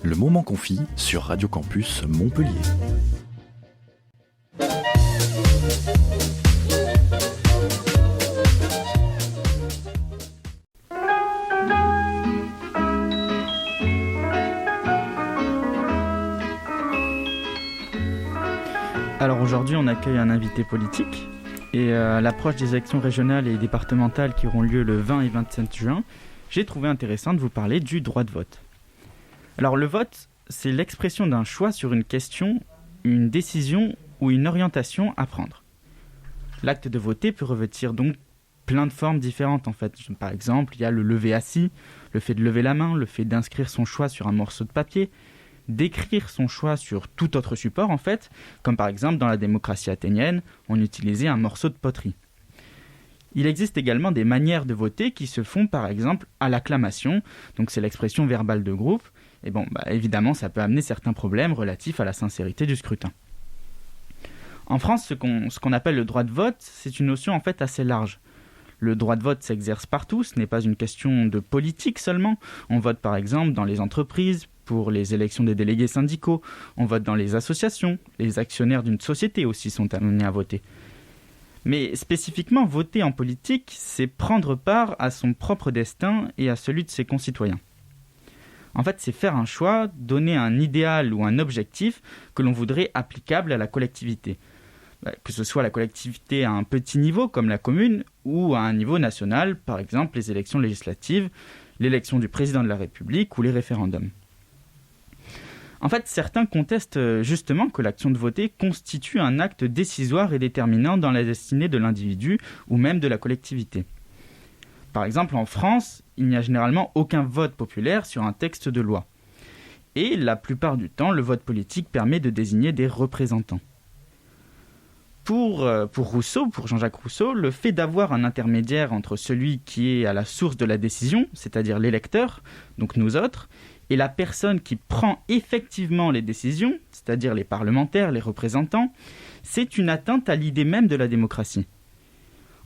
Le moment confit sur Radio Campus Montpellier. Alors aujourd'hui, on accueille un invité politique et à l'approche des élections régionales et départementales qui auront lieu le 20 et 27 juin, j'ai trouvé intéressant de vous parler du droit de vote. Alors le vote, c'est l'expression d'un choix sur une question, une décision ou une orientation à prendre. L'acte de voter peut revêtir donc plein de formes différentes en fait. Par exemple, il y a le lever assis, le fait de lever la main, le fait d'inscrire son choix sur un morceau de papier, d'écrire son choix sur tout autre support en fait, comme par exemple dans la démocratie athénienne, on utilisait un morceau de poterie. Il existe également des manières de voter qui se font par exemple à l'acclamation, donc c'est l'expression verbale de groupe, et évidemment ça peut amener certains problèmes relatifs à la sincérité du scrutin. En France, ce qu'on appelle le droit de vote, c'est une notion en fait assez large. Le droit de vote s'exerce partout, ce n'est pas une question de politique seulement. On vote par exemple dans les entreprises, pour les élections des délégués syndicaux, on vote dans les associations, les actionnaires d'une société aussi sont amenés à voter. Mais spécifiquement, voter en politique, c'est prendre part à son propre destin et à celui de ses concitoyens. En fait, c'est faire un choix, donner un idéal ou un objectif que l'on voudrait applicable à la collectivité. Que ce soit la collectivité à un petit niveau, comme la commune, ou à un niveau national, par exemple les élections législatives, l'élection du président de la République ou les référendums. En fait, certains contestent justement que l'action de voter constitue un acte décisoire et déterminant dans la destinée de l'individu ou même de la collectivité. Par exemple, en France, il n'y a généralement aucun vote populaire sur un texte de loi. Et la plupart du temps, le vote politique permet de désigner des représentants. Pour Rousseau, pour Jean-Jacques Rousseau, le fait d'avoir un intermédiaire entre celui qui est à la source de la décision, c'est-à-dire l'électeur, donc nous autres, et la personne qui prend effectivement les décisions, c'est-à-dire les parlementaires, les représentants, c'est une atteinte à l'idée même de la démocratie.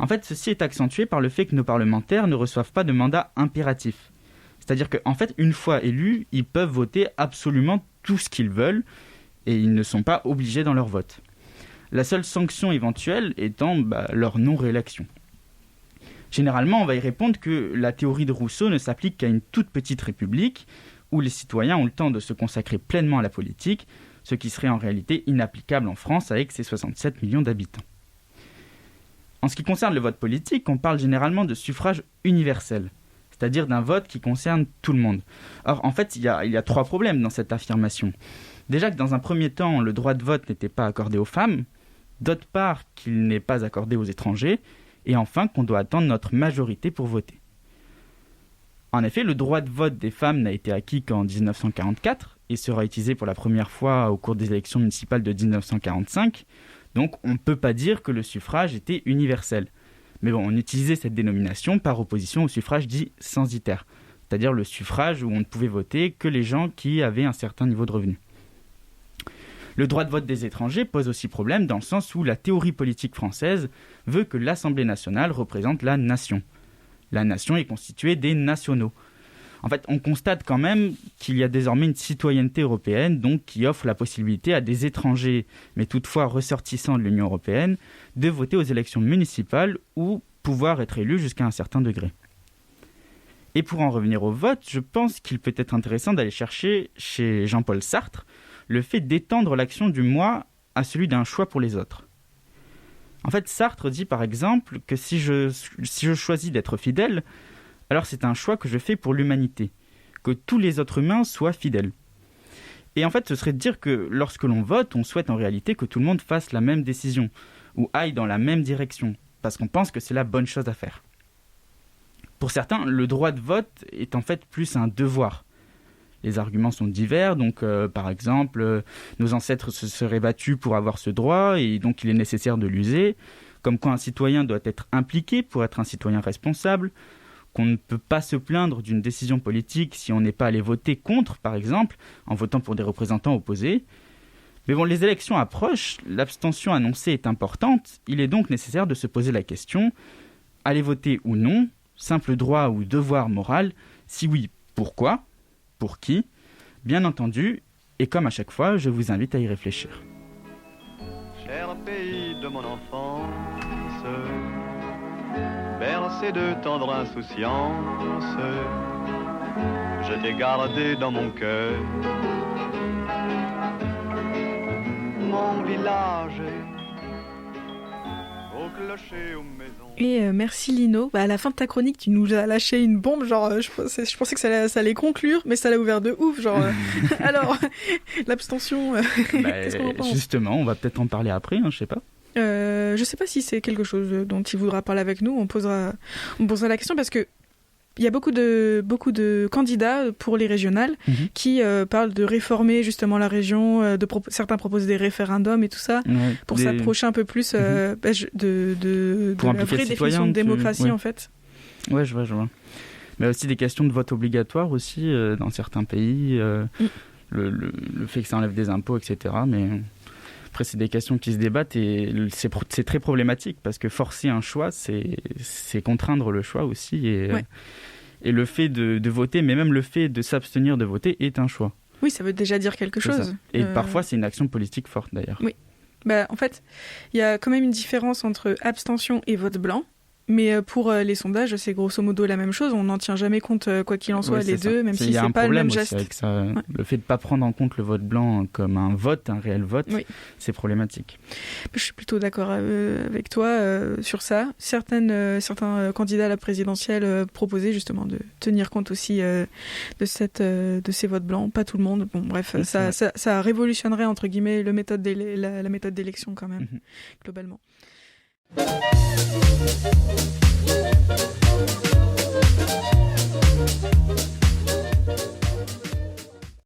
En fait, ceci est accentué par le fait que nos parlementaires ne reçoivent pas de mandat impératif. C'est-à-dire qu'en fait, une fois élus, ils peuvent voter absolument tout ce qu'ils veulent et ils ne sont pas obligés dans leur vote. La seule sanction éventuelle étant leur non-réélection. Généralement, on va y répondre que la théorie de Rousseau ne s'applique qu'à une toute petite république où les citoyens ont le temps de se consacrer pleinement à la politique, ce qui serait en réalité inapplicable en France avec ses 67 millions d'habitants. En ce qui concerne le vote politique, on parle généralement de suffrage universel, c'est-à-dire d'un vote qui concerne tout le monde. Or, en fait, il y a 3 problèmes dans cette affirmation. Déjà que dans un premier temps, le droit de vote n'était pas accordé aux femmes, d'autre part qu'il n'est pas accordé aux étrangers, et enfin qu'on doit attendre notre majorité pour voter. En effet, le droit de vote des femmes n'a été acquis qu'en 1944 et sera utilisé pour la première fois au cours des élections municipales de 1945. Donc on ne peut pas dire que le suffrage était universel. Mais on utilisait cette dénomination par opposition au suffrage dit censitaire, c'est-à-dire le suffrage où on ne pouvait voter que les gens qui avaient un certain niveau de revenu. Le droit de vote des étrangers pose aussi problème dans le sens où la théorie politique française veut que l'Assemblée nationale représente la nation. La nation est constituée des nationaux. En fait, on constate quand même qu'il y a désormais une citoyenneté européenne, donc qui offre la possibilité à des étrangers, mais toutefois ressortissants de l'Union européenne, de voter aux élections municipales ou pouvoir être élus jusqu'à un certain degré. Et pour en revenir au vote, je pense qu'il peut être intéressant d'aller chercher chez Jean-Paul Sartre le fait d'étendre l'action du moi à celui d'un choix pour les autres. En fait, Sartre dit par exemple que si je choisis d'être fidèle, alors c'est un choix que je fais pour l'humanité, que tous les autres humains soient fidèles. Et en fait, ce serait de dire que lorsque l'on vote, on souhaite en réalité que tout le monde fasse la même décision, ou aille dans la même direction, parce qu'on pense que c'est la bonne chose à faire. Pour certains, le droit de vote est en fait plus un devoir. Les arguments sont divers, donc par exemple, nos ancêtres se seraient battus pour avoir ce droit, et donc il est nécessaire de l'user, comme quoi un citoyen doit être impliqué pour être un citoyen responsable, qu'on ne peut pas se plaindre d'une décision politique si on n'est pas allé voter contre, par exemple, en votant pour des représentants opposés. Mais les élections approchent, l'abstention annoncée est importante, il est donc nécessaire de se poser la question, aller voter ou non, simple droit ou devoir moral, si oui, pourquoi, pour qui, Bien entendu, et comme à chaque fois, je vous invite à y réfléchir. Cher pays de mon enfance, bercé de tendre insouciance, je t'ai gardé dans mon cœur. Mon village, au clocher, aux maisons. Et merci Lino. À la fin de ta chronique, tu nous as lâché une bombe, genre je pensais que ça allait conclure, mais ça l'a ouvert de ouf, genre alors l'abstention, qu'est-ce qu'on en pense ? Justement, on va peut-être en parler après, je sais pas. Je sais pas si c'est quelque chose dont il voudra parler avec nous, on posera la question parce que il y a beaucoup de candidats pour les régionales qui parlent de réformer justement la région, certains proposent des référendums et tout ça, pour s'approcher un peu plus de la vraie définition de démocratie en fait. Ouais, je vois. Mais aussi des questions de vote obligatoire aussi dans certains pays, le fait que ça enlève des impôts, etc. Mais après, c'est des questions qui se débattent et c'est très problématique parce que forcer un choix, c'est contraindre le choix aussi. Et le fait de voter, mais même le fait de s'abstenir de voter est un choix. Oui, ça veut déjà dire quelque chose. Et parfois, c'est une action politique forte d'ailleurs. Oui. En fait, il y a quand même une différence entre abstention et vote blanc. Mais pour les sondages, c'est grosso modo la même chose. On n'en tient jamais compte, quoi qu'il en soit, les deux, même si c'est pas le même geste. Avec ça. Le fait de ne pas prendre en compte le vote blanc comme un réel vote, c'est problématique. Je suis plutôt d'accord avec toi sur ça. Certains candidats à la présidentielle proposaient justement de tenir compte aussi de ces votes blancs. Pas tout le monde. Bon, bref, ça révolutionnerait, entre guillemets, la méthode d'élection quand même, globalement.